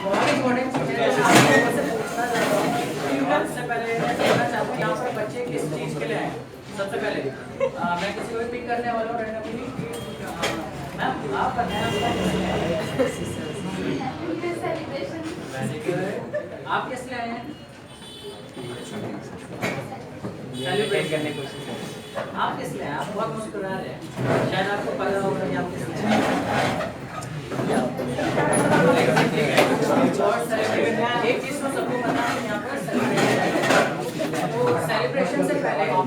बहुत इंपॉर्टेंट चीज़ है जो मैं आप लोगों से पूछना चाहता हूँ। सबसे पहले मैं कहना चाहता हूँ यहाँ पर बच्चे किस चीज़ के लिए आए। सबसे पहले मैं किसी को भी पिक करने वाला हूँ रैंडमली। मैम आप बताएं वेरी गुड। आप किस लिए आए हैं? सेलिब्रेट करने की कोशिश करें। आप किस लिए आए? आप बहुत मुस्कुरा रहे हैं, शायद आपको पता होगा कि आप किस लिए आए। एक चीज तो सबको पता है यहाँ पर सेलिब्रेशन से पहले हम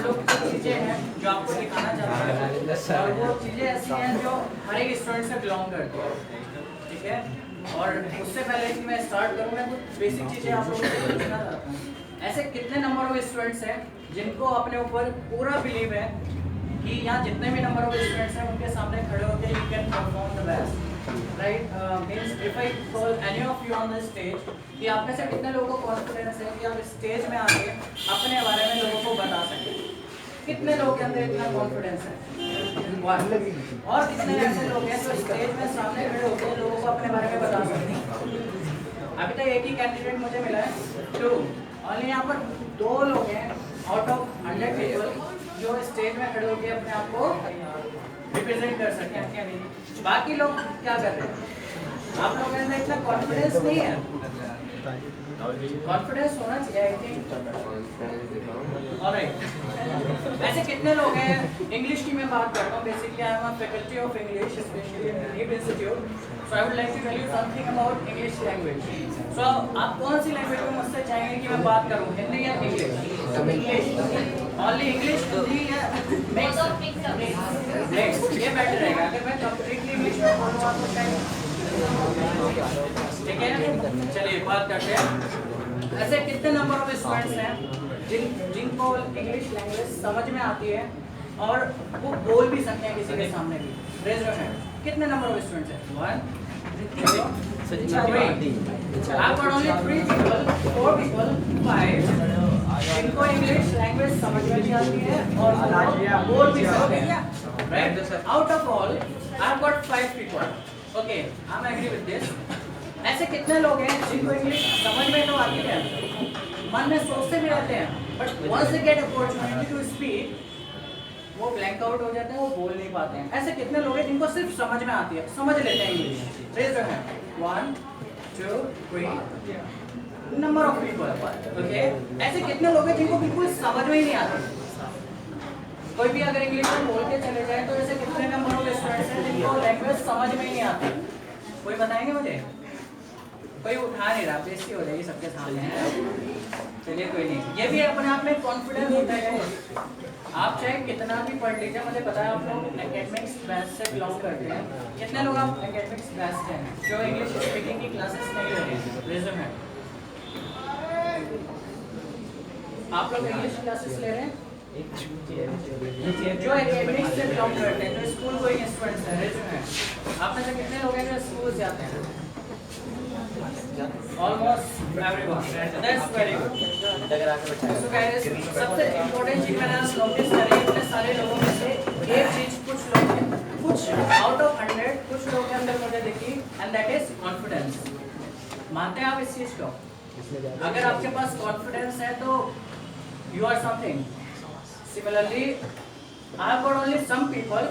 लोग कुछ चीजें हैं जो आपको दिखाना चाहते हैं, और वो चीजें ऐसी हैं जो हर एक स्टूडेंट से बिलोंग करती है, ठीक है। और उससे पहले कि मैं स्टार्ट करूँ, मैं कुछ बेसिक चीजें आप लोगों से पूछना चाहता हूँ। ऐसे कितने नंबर ऑफ स्टूडेंट्स हैं जिनको अपने ऊपर पूरा बिलीव है कि यहाँ जितने भी नंबर ऑफ स्टूडेंट्स हैं उनके सामने खड़े होकर you can perform the best, right? Means if I call any of you on the stage, कि आप में से कितने लोगों को कॉन्फिडेंस है कि आप स्टेज में आके अपने बारे में लोगों को बता सकें? कितने लोगों के अंदर इतना कॉन्फिडेंस है? और कितने ऐसे लोग हैं जो स्टेज में सामने खड़े होकर लोगों को अपने बारे में बता सकते हैं? अभी तक एक ही कैंडिडेट मुझे मिला है, 2 ओनली। यहाँ पर 2 लोग हैं आउट ऑफ 100 पीपल जो स्टेज में खड़े होकर अपने आप को रिप्रेजेंट कर सकते हैं, क्या नहीं? बाकी लोग क्या कर रहे हैं? आप लोगों के अंदर इतना कॉन्फिडेंस नहीं है। कॉन्फिडेंस होना चाहिए, आई थिंक। ऑलराइट, ऐसे कितने लोग हैं? इंग्लिश की मैं बात करता हूँ। Basically I am a faculty of English specially in NEET institute, so I would like to tell you something about English language. सो आप कौन सी लैंग्वेज में मुझसे चाहेंगे कि मैं बात करूँ, हिंदी या English? English, only English, Hindi या मिक्स? ये बेटर रहेगा। अगर मैं कंप्लीटली इंग्लिश में बोलूँगा तो शायद, ठीक है। चलिए बात करते हैं। ऐसे कितने नंबर ऑफ स्टूडेंट्स हैं जिनको इंग्लिश लैंग्वेज समझ में आती है और वो बोल भी सकते हैं किसी के सामने भी? Raise your hand. कितने नंबर ऑफ स्टूडेंट्स हैं? 1 2 3 I've got only 3 people, 4 people, 5 जिनको इंग्लिश लैंग्वेज समझ में भी आती है और बोल भी सकते हैं, right? Out of all I've got 5 people. Okay, I'm agree with this. ऐसे कितने लोग हैं जिनको इंग्लिश समझ में तो आती है, मन में सोचते भी रहते हैं, but once they get opportunity to speak वो ब्लैंक आउट हो जाते हैं, वो बोल नहीं पाते हैं? ऐसे कितने लोग हैं जिनको सिर्फ समझ में आती है, समझ लेते हैं English? Raise your hand. 1 2 3 number of people. Okay, ऐसे कितने लोग हैं जिनको बिल्कुल समझ में ही नहीं आती? कोई भी अगर इंग्लिश में बोल के चले जाए तो ऐसे कितने नंबर ऑफ स्टूडेंट्स हैं जिनको लैंग्वेज समझ में ही नहीं आती? कोई बताएंगे मुझे? कोई उठा नहीं रहा, बेइज्जती हो जाएगी सबके सामने। चलिए कोई नहीं, ये भी अपने आप में कॉन्फिडेंस होता है। आप चाहे कितना भी पढ़ लीजिए, मुझे पता है आप लोग एकेडमिक्स बैच से बिलोंग करते हैं। कितने लोग आप एकेडमिक्स बैच से हैं जो इंग्लिश स्पीकिंग की क्लासेस नहीं ले रहे? रेज़्यूम है। आप लोग इंग्लिश क्लासेस ले रहे हैं जो एकेडमिक्स से बिलोंग करते हैं, जो स्कूल गोइंग स्टूडेंट्स हैं? रेज़्यूम है। आप में से कितने लोग हैं जो स्कूल जाते हैं? Almost everyone. That's very good. So guys, सबसे इम्पोर्टेंट चीज मैंने आज नोटिस करी इतने सारे लोगों में से, एक चीज कुछ लोग हैं, कुछ आउट ऑफ 100 कुछ लोगों के अंदर मुझे दिखी, एंड दैट इज कॉन्फिडेंस। मानते हैं आप इस चीज को? अगर आपके पास कॉन्फिडेंस है तो you are something. Similarly, I have got only some people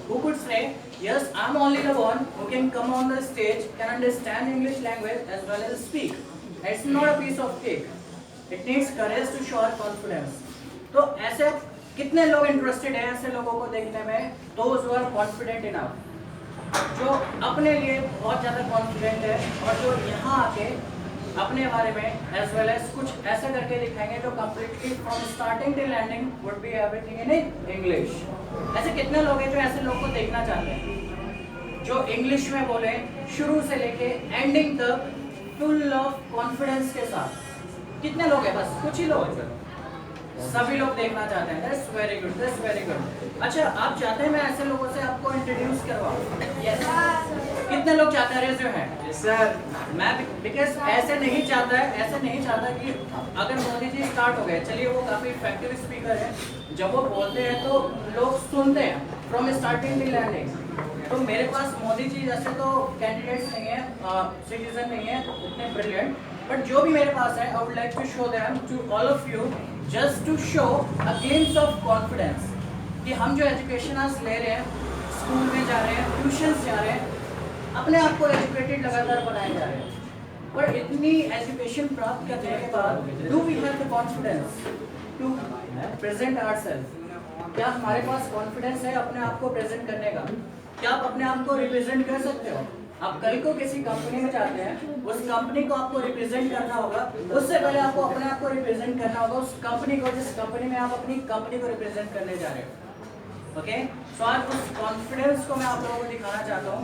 who could say, yes, I'm only the one who can come on the stage, can understand English language as well as speak. It's not a piece of cake. It needs courage to show our confidence. तो ऐसे कितने लोग interested हैं ऐसे लोगों को देखने में? Those who are confident enough, जो अपने लिए बहुत ज़्यादा कॉन्फिडेंट है और जो यहाँ आके अपने बारे में एज वेल एज कुछ ऐसे करके दिखाएंगे जो completely from starting till ending would be everything in English. ऐसे कितने लोग हैं जो ऐसे लोग को देखना चाहते हैं जो इंग्लिश में बोले शुरू से लेके एंडिंग तक फुल ऑफ कॉन्फिडेंस के साथ? कितने लोग हैं? बस कुछ ही लोग, सभी लोग देखना चाहते हैं। That's very good, that's very good. अच्छा, आप चाहते हैं मैं ऐसे लोगों से आपको इंट्रोड्यूस करवाऊं? यस। कितने लोग चाहते हैं? Raise your hand. Yes sir. मैं बिकॉज ऐसे नहीं चाहता कि अगर मोदी जी स्टार्ट हो गए, चलिए वो काफ़ी इफेक्टिव स्पीकर है, जब वो बोलते हैं तो लोग सुनते हैं फ्रॉम स्टार्टिंग टिल एंडिंग। तो मेरे पास मोदी जी जैसे तो कैंडिडेट्स नहीं है, सिटीजन नहीं है उतने ब्रिलियंट, बट जो भी मेरे पास है I would like to show them to all of you, just to show a glimpse of confidence कि हम जो एजुकेशन आज ले रहे हैं, स्कूल में जा रहे हैं, ट्यूशंस जा रहे हैं, अपने आप को एजुकेटेड लगातार बनाए जा रहे हैं, पर इतनी एजुकेशन प्राप्त करने के बाद do we have the confidence to present ourself? क्या हमारे पास कॉन्फिडेंस है अपने आप को प्रेजेंट करने का? क्या आप अपने आप को रिप्रेजेंट कर सकते हो? आप कल को किसी कंपनी में जाते हैं, उस कंपनी को आपको रिप्रेजेंट करना होगा, उससे पहले आपको अपने आप को रिप्रेजेंट करना होगा उस कंपनी को, जिस कंपनी में आप अपनी कंपनी को रिप्रेजेंट करने जा रहे हो। ओके, सो आज उस कॉन्फिडेंस को मैं आप लोगों को दिखाना चाहता हूँ।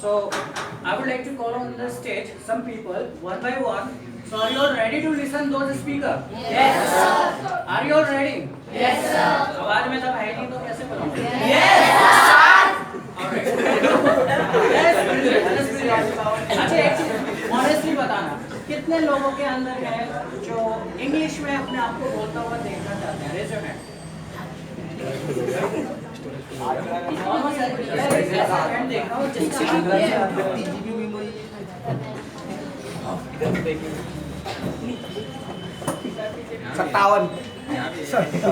So I would like to call on the stage some people one by one. So are you all ready to listen those speaker? Yes sir. Are you all ready? Yes sir. आवाज में तब है नहीं तो कैसे बोलूँगा? Yes sir. Alright. Yes. अच्छा एक चीज honestly बताना, कितने लोगों के अंदर है जो इंग्लिश में अपने आप को बोलता हुआ देखना चाहते हैं? Raise your hand.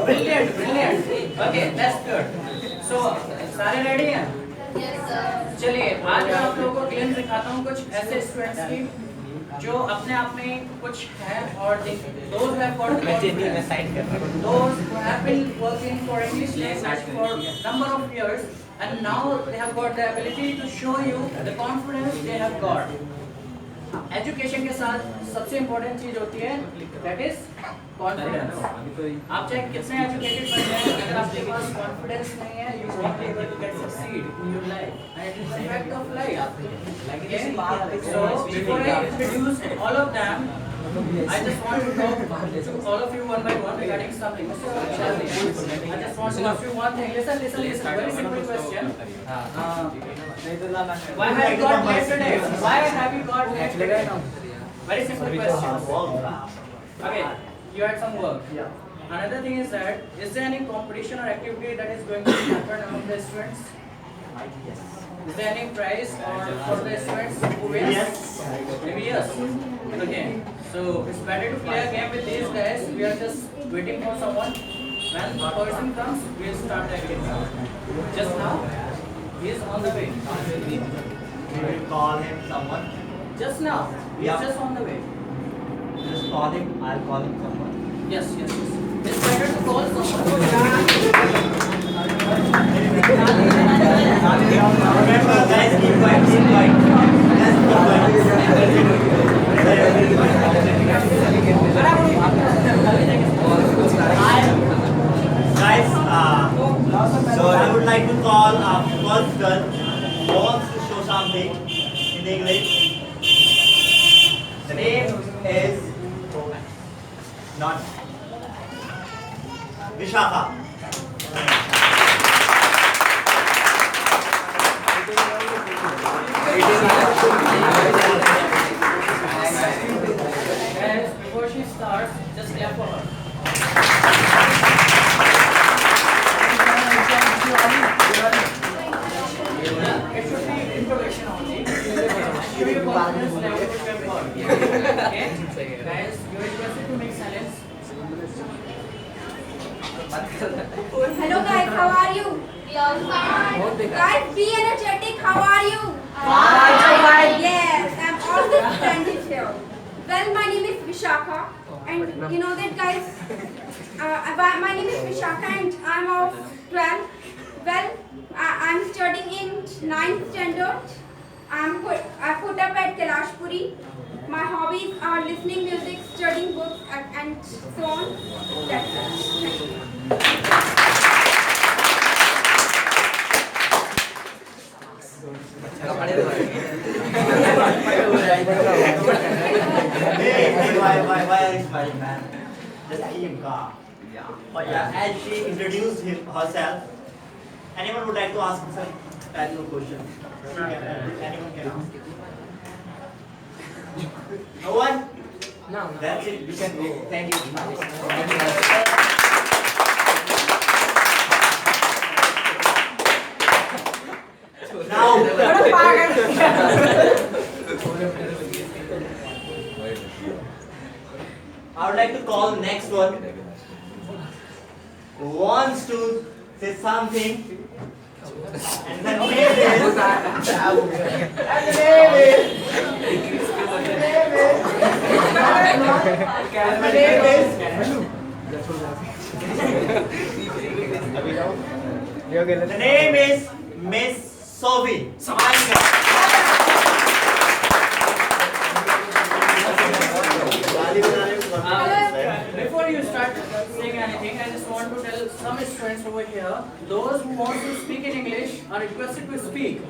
Brilliant, brilliant. Okay, that's good. So, सारे रेडी हैं? Yes sir. चलिए आज मैं आप लोगों को क्लियर दिखाता हूँ कुछ ऐसे स्टूडेंट्स की जो अपने आप में कुछ है और those who have got those who have been working for English language for number of years and now they have got the ability to show you the confidence they have got. Education के साथ सबसे important चीज होती है that is confidence. आप चाहे कितने educated बन जाए, अगर आपके पास कॉन्फिडेंस नहीं है you won't be able to get succeed in your life. And it is the fact of life. Okay? So before I introduce all of them, I just want to talk to all of you one by one regarding something. Mr. Charlie, I just want to ask you one thing. Listen. Very simple question. Why have you got late today? Why have you got late today? Very simple question. Okay, you had some work. Another thing is that, is there any competition or activity that is going to happen among the students? Yes. Is there any prize or for the students who wins? Yes. Maybe yes. Okay. So it's better to play a game with these guys. We are just waiting for someone. When the person comes, we'll start the game. Just now, he is on the way. We will call him someone. Just now, he is just on the way. Just call him. I'll call him someone. Yes. It's better to call someone. Remember, guys, keep quiet. Just keep Guys, so I would like to call our first girl who wants to show something in English. The name is not Vishakha. Guys, before she starts, just clap for her. It should be introduction only. Show your confidence level which we have got. Okay? Guys, you are requested to make silence. Hello guys, how are you? Guys, be energetic. How are you? Fine. Yes, I'm always splendid here. Well, my name is Vishakha, and you know that guys. My name is Vishakha, and I'm of 12. Well, I'm studying in 9th standard. I put up at Kailashpuri. My hobbies are listening music, studying books, and so on. That's it. Hey, why are you smiling, man? Just keep calm. Yeah. As she introduced herself, anyone would like to ask some type of question? Anyone can ask. No one? No. That's it. You can go. Thank you. Now, I would like to call next one. Who wants to say something? And the name is. And the name is. The name is Miss Sophie. Before you start saying anything, I just want to tell some students over here, those who want to speak in English are requested to speak.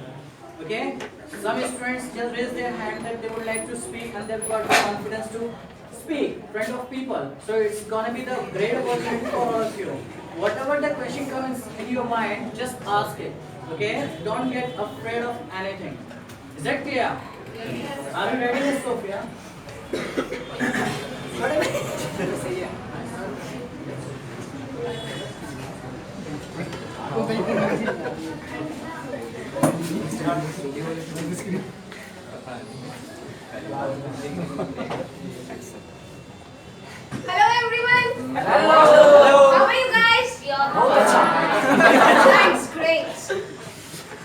Okay? Some students just raise their hand that they would like to speak and they've got the confidence to speak in front of people. So it's gonna be the great opportunity for all of you. Whatever the question comes in your mind, just ask it. Okay? Don't get afraid of anything. Is that clear? Yes. Are you ready, Miss Sophia? Hello everyone. Hello. How are you guys? That's great.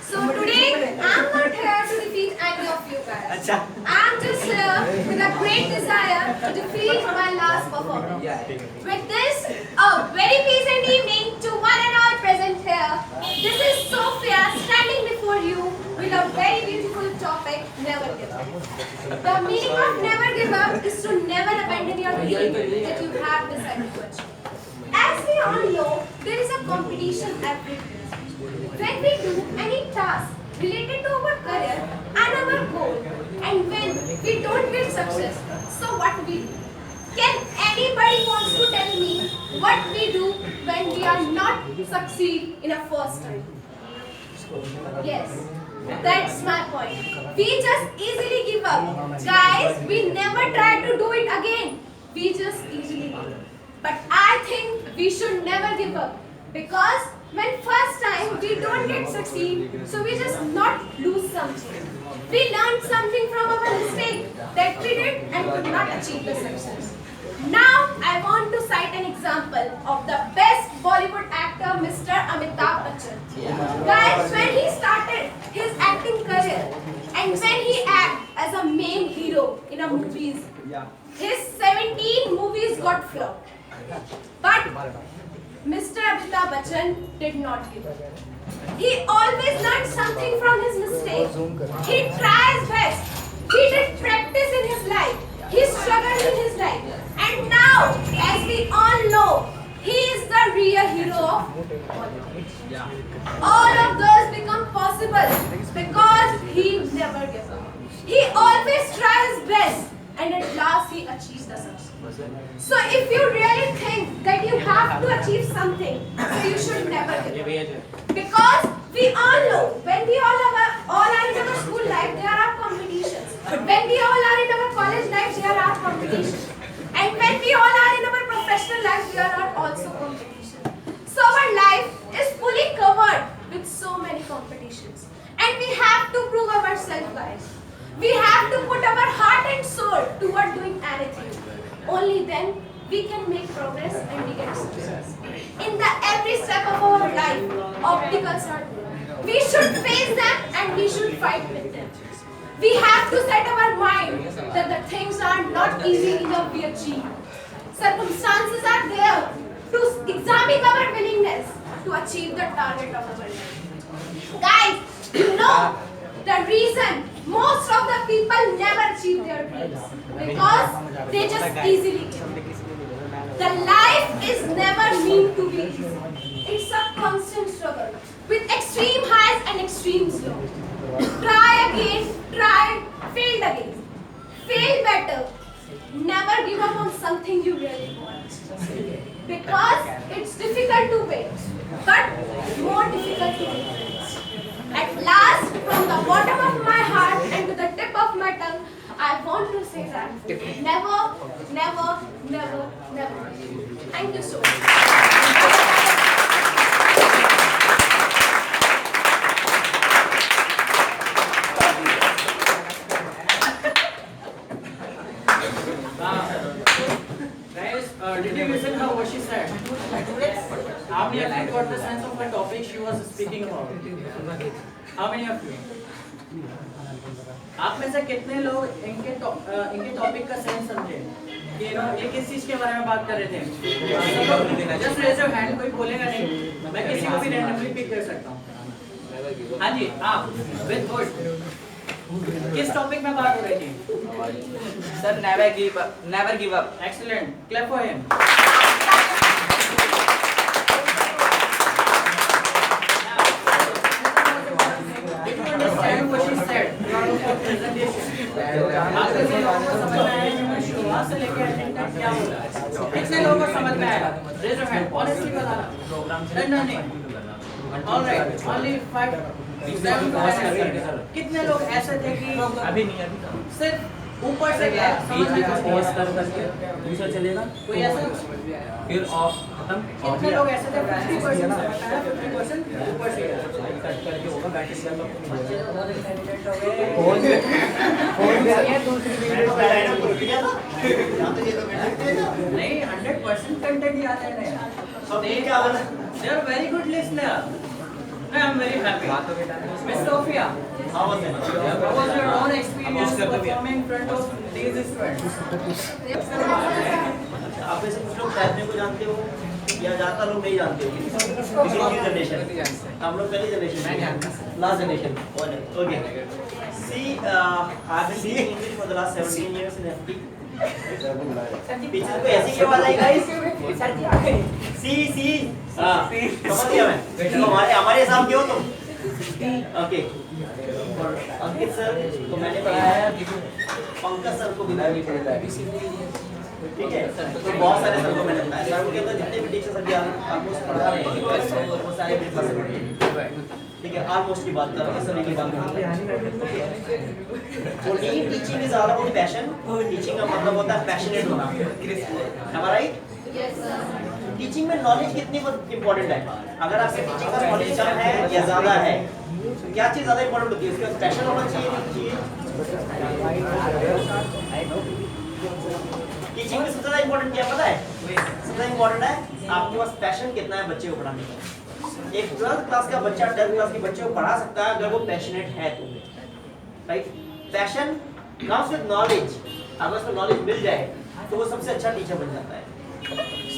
So today I'm not here to defeat any of you guys. I'm just here with a great desire to defeat my last performance. With this, a very pleasant evening to one and all present here. This is Sophia standing before you with a very beautiful topic, never give up. The meaning of never give up is to never abandon your dream that you have decided to achieve. As we all know, there is a competition every day. When we do any task related to our career and our goal, and when we don't get success, so what we do? Can anybody wants to tell me what we do when we are not succeed in a first time? Yes, that's my point. We just easily give up. Guys, we never try to do it again. We just easily give up. But I think we should never give up. Because when first time we don't get succeed, so we just not lose something. We learned something from our mistake that we did and could not achieve the success. Now I want to cite an example of the best Bollywood actor, Mr. Amitabh Bachchan. Guys, when he started his acting career and when he acted as a main hero in a movies, his 17 movies got flopped. But Mr. Amitabh Bachchan did not give up. He always learned something from his mistake. He tries best. He did practice in his life. He struggled in his life. And now, as we all know, he is the real hero of Bollywood. All of those become possible because he never gives up. He always tries his best and at last he achieves the success. So if you really think that you have to achieve something, so you should never give up. Because we all know, when we all are in our school life, there are competitions. When we all are in our college life, there are competitions. And when we all are in our professional life, there are also competitions. So our life is fully covered with so many competitions. And we have to prove ourselves, guys. We have to put our heart and soul toward doing anything. Only then we can make progress and we get success. In the every step of our life, obstacles are there. We should face them and we should fight with them. We have to set our mind that the things are not easy enough we achieve. Circumstances are there to examine our willingness to achieve the target of our life. Guys, you know the reason most of the people never achieve their dreams because they just easily give up. The life is never meant to be easy. It's a constant struggle with extreme highs and extreme lows. Try again, try, failed again. Fail better. Never give up on something you really want. Because it's difficult to wait, but more difficult to wait. At last, from the bottom of my heart and to the tip of my tongue, I want to say that never, never, never, never. Thank you so much. Did you listen her what she said? How many of you got the sense of the topic she was speaking about? How many of you? आप में से कितने लोग इनके topic का sense समझे? कि ये किस चीज के बारे में बात कर रहे थे? Just raise your hand, कोई बोलेगा नहीं, मैं किसी को भी randomly pick कर सकता हूँ। हाँ जी, आप with good. किस टॉपिक में बात हो रही थी? Sir, never give up. Never give up. Excellent. Clap for him. Did you understand what she said? Presentation. आपको से लोगों को समझ में आया कि मैं शुरुआत से लेकर एंड तक क्या बोला? कितने लोगों को समझ में आया? Raise your hand. Honestly बताना. नहीं. All right. Only 5. कितने लोग ऐसे थे कि अभी नहीं सिर्फ ऊपर से गया समझ में पॉज करके दूसरा चलेगा कोई ऐसा फिर ऑफ खत्म कितने लोग ऐसे थे 50% 50% ऊपर से गया कट करके होगा बैटरी सेल नहीं 100% कंटेंट याद है नहीं they are very good listener. I am very happy. Miss Sophia, how was your own experience performing in front of these students? आप में से कुछ लोग टाइप को जानते हो या ज़्यादा लोग नहीं जानते हो किसी जनरेशन हम लोग पहली generation last generation okay see I been teaching English for the last 17 years in FT पीछे को ऐसी की आवाज आई गाइस सी हां समझ गया मैं तो हमारे साथ क्यों तुम ओके और अंकित सर तो मैंने पढ़ाया है पंकज सर को भी मैंने पढ़ाया है ठीक है तो बहुत सारे सर को मैंने बताया सर को कहता जितने भी टीचर्स अभी ऑलमोस्ट पढ़ा रहे हैं वो सारे मेरे पास हैं ठीक है ऑलमोस्ट की बात कर रहा हूं सभी की बात कर रहा हूं teaching is all about passion teaching का मतलब होता है पैशनेट होना am I right Yes, sir. Teaching में नॉलेज कितनी इंपॉर्टेंट है अगर आपके टीचिंग का नॉलेज कम है या ज्यादा है क्या चीज ज्यादा इंपॉर्टेंट होती है इसका पैशन होना चाहिए टीचिंग में सबसे ज्यादा इंपॉर्टेंट क्या पता है सबसे ज्यादा इंपॉर्टेंट है आपके पास पैशन कितना है बच्चे को पढ़ाने का एक 12th क्लास का बच्चा 10th क्लास के बच्चे को पढ़ा सकता है अगर वो पैशनेट है तो right passion comes with knowledge अगर उसको नॉलेज मिल जाए तो वो सबसे अच्छा टीचर बन जाता है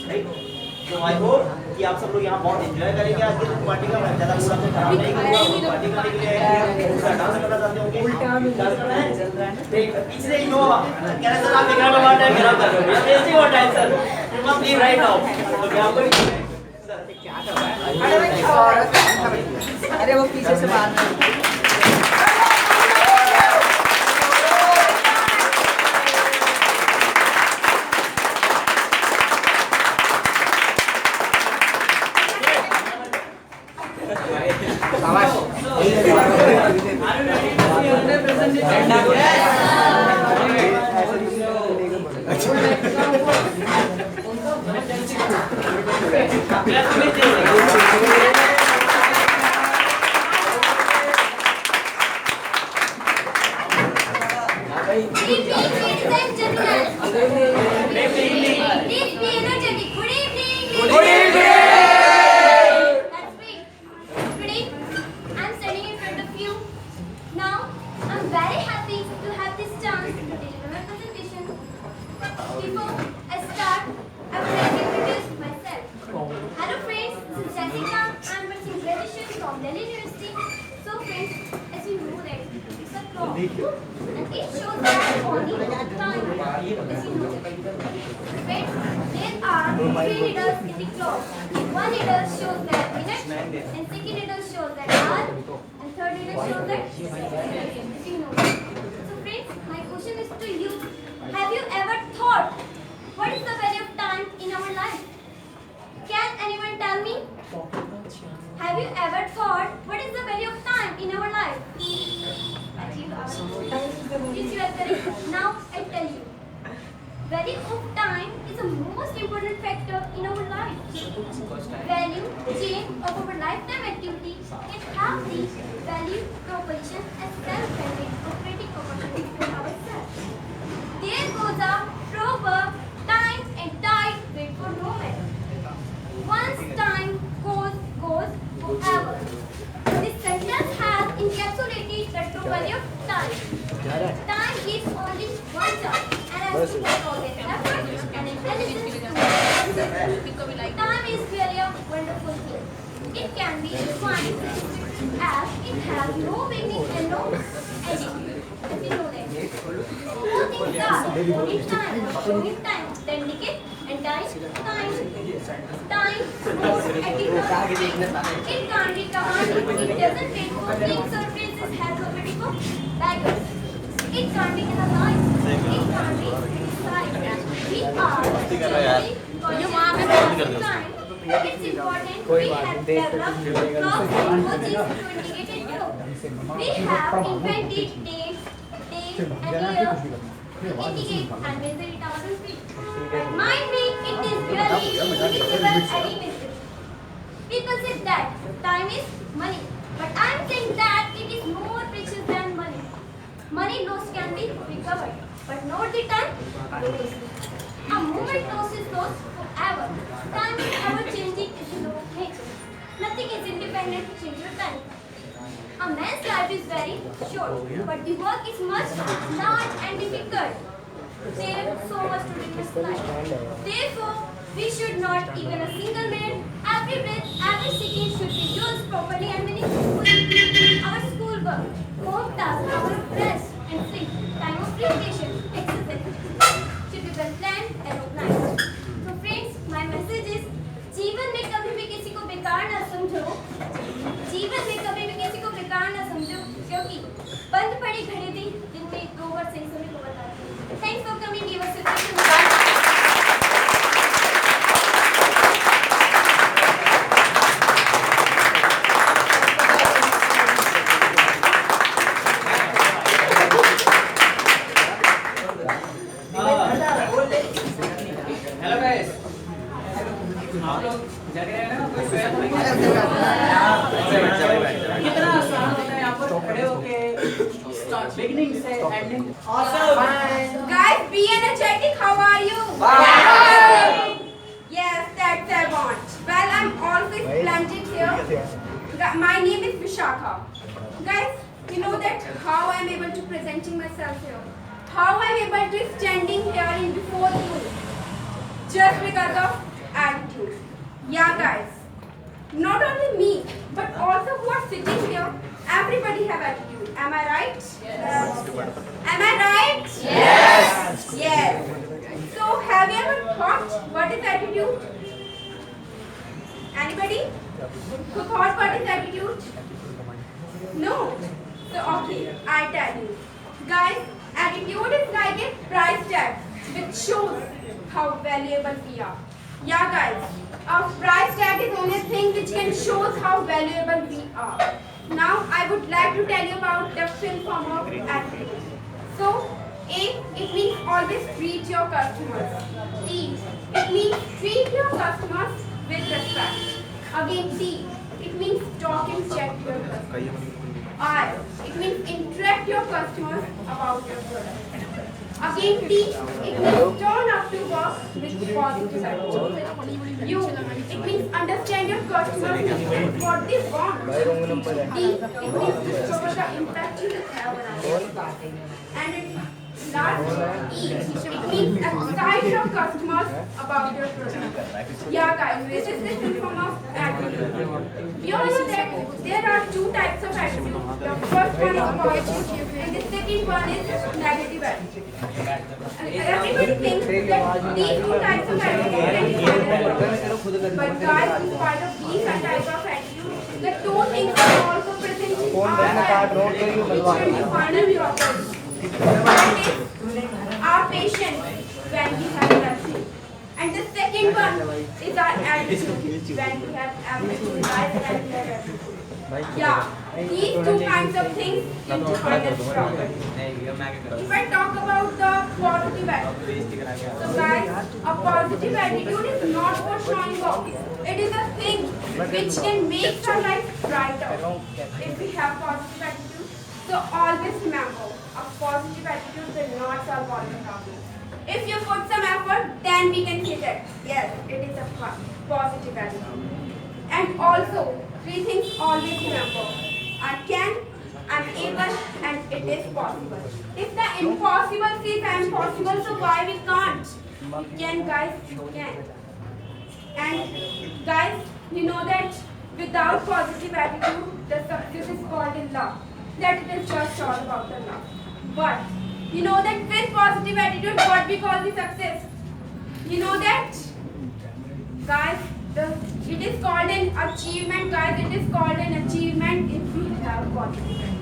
राइट तो आई होप कि आप सब लोग यहाँ बहुत एंजॉय करेंगे आज की पार्टी का मैं ज़्यादा पूरा तो खराब नहीं करूँगा पार्टी करने के लिए डांस करना चाहते होंगे डांस करना है पीछे ही नो कह रहे सर आप बिगड़ा हुआ टाइम खराब कर रहे हो ये टेस्टी हुआ time sir you must leave right now तो यहाँ पर क्या कर रहा है अरे वो पीछे से मार There goes a proverb, time and tide with and intelligence to time is really a wonderful thing. It can be defined as it has no beginning and no ending. If you know that. All things are in time, in time, then decay, and time. Time goes at its own pace. It can't be commanded. It doesn't wait for things or phrases has already for beggars. It can't be analyzed. It can't be criticized. We are generally conscious of time. It's important we have developed clocks and watches to indicate it too. We have invented dates, and years to indicate and measure it out in feet. But mind me, it is really invisible and invisible. People say that time is money, but I am saying that it is more precious than money. Money lost can be recovered, but not the time lost. A moment lost is lost forever. Time is ever changing, is the law of nature. Nothing is independent to change your time. A man's life is very short, but the work is much large and difficult. There is so much to do in this life. Therefore, we should not even a single minute, every breath, every second should be used properly and meaningfully. Our schoolwork, home tasks, our rest and sleep, time of recreation, exercise should be well planned and organized. So friends, my message is जीवन में कभी भी किसी को बेकार न समझो, जीवन में कभी भी किसी को बेकार न समझो, क्योंकि बंद पड़ी घड़ी भी दिन में 2 बार सही समय को बताती है। Thanks for coming, give us a hello guys, आप लोग जग रहे हैं ना? कोई सोया तो नहीं है? कितना आसान होता है यहाँ पर खड़े होके बिगिनिंग से ending. Guys, be energetic. How are you? Yes, that's I want. Well, I'm always splendid here. My name is Vishakha. Guys, you know that how I'm able to presenting myself here. How I'm able to standing here in before you. Just because of attitude. Yeah, guys. Not only me, but also who are sitting here. Everybody have attitude. Am I right? Yes. Am I right? Yes. Yes. So have you ever thought what is attitude? Anybody? Who thought what is attitude? No. So okay, I tell you. Guys, attitude is like a price tag which shows how valuable we are. Yeah, guys. A price tag is only thing which can show how valuable we are. Now, I would like to tell you about the full form of attitude. So, A, it means always treat your customers. T, it means treat your customers with respect. Again, T, it means talk and check your customers. I, it means interact your customers about your product. Again, T, it means turn up to work with positive attitude. U, it means understand your customers what they want. D, it means discover the impact you have on others. And last, E, it means excite your customers about your product. Yeah, guys, this is the full form of attitude. You all know that there are 2 types of attitude. The first one is positive and the second one is negative attitude. Everybody thinks that these 2 types of attitude are different. But guys, in spite of these types of attitude, the 2 things are also present in our attitude which will define our property. Our patience when we have nothing. And the second one is our attitude when we have everything right and we have everything. Yeah, these 2 kinds of things can define us properly. If I talk about the positive attitude, so guys, a positive attitude is not for showing off. It is a thing which can make our life brighter. If we have positive attitude, so always remember, a positive attitude will not solve all the problems. If you put some effort, then we can say that, yes, it is a positive attitude. And also, 3 things always remember. I can, I'm able and it is possible. If the impossible seems impossible, so why we can't? We can, guys, we can. And guys, you know that without positive attitude, the success is called in love. That it is just all about the love. But you know that with positive attitude, what we call the success? You know that, guys, it is called an achievement, guys. It is called an achievement if we have positive attitude.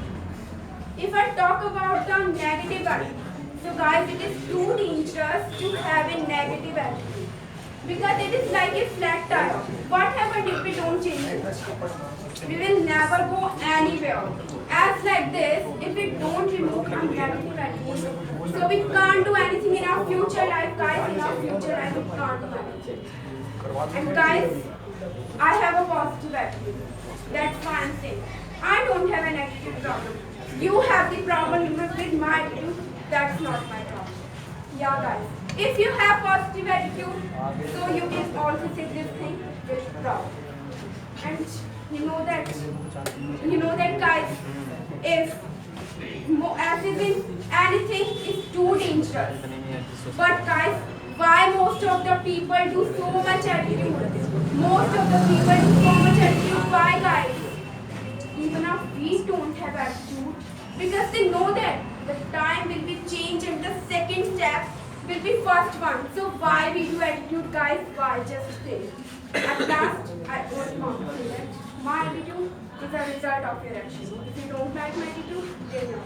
If I talk about the negative attitude, so guys, it is too dangerous to have a negative attitude because it is like a flat tire. What happens if we don't change it? We will never go anywhere. As like this, if we don't remove our negative attitude, so we can't do anything in our future life, guys. In our future life, we can't do anything. And guys, I have a positive attitude. That's why I'm saying I don't have an attitude problem. You have the problem with my attitude. That's not my problem. Yeah, guys. If you have positive attitude, so you can also say this thing with proud. And you know that, guys. If as if anything is too dangerous. But guys, why most of the people do so much attitude? Most of the people do so much attitude. Why, guys? Even if we don't have attitude, because they know that the time will be changed and the second step will be first one. So why we do attitude, guys? Why just stay? At last, I want to say that my attitude is a result of your action. If you don't like my attitude, then no.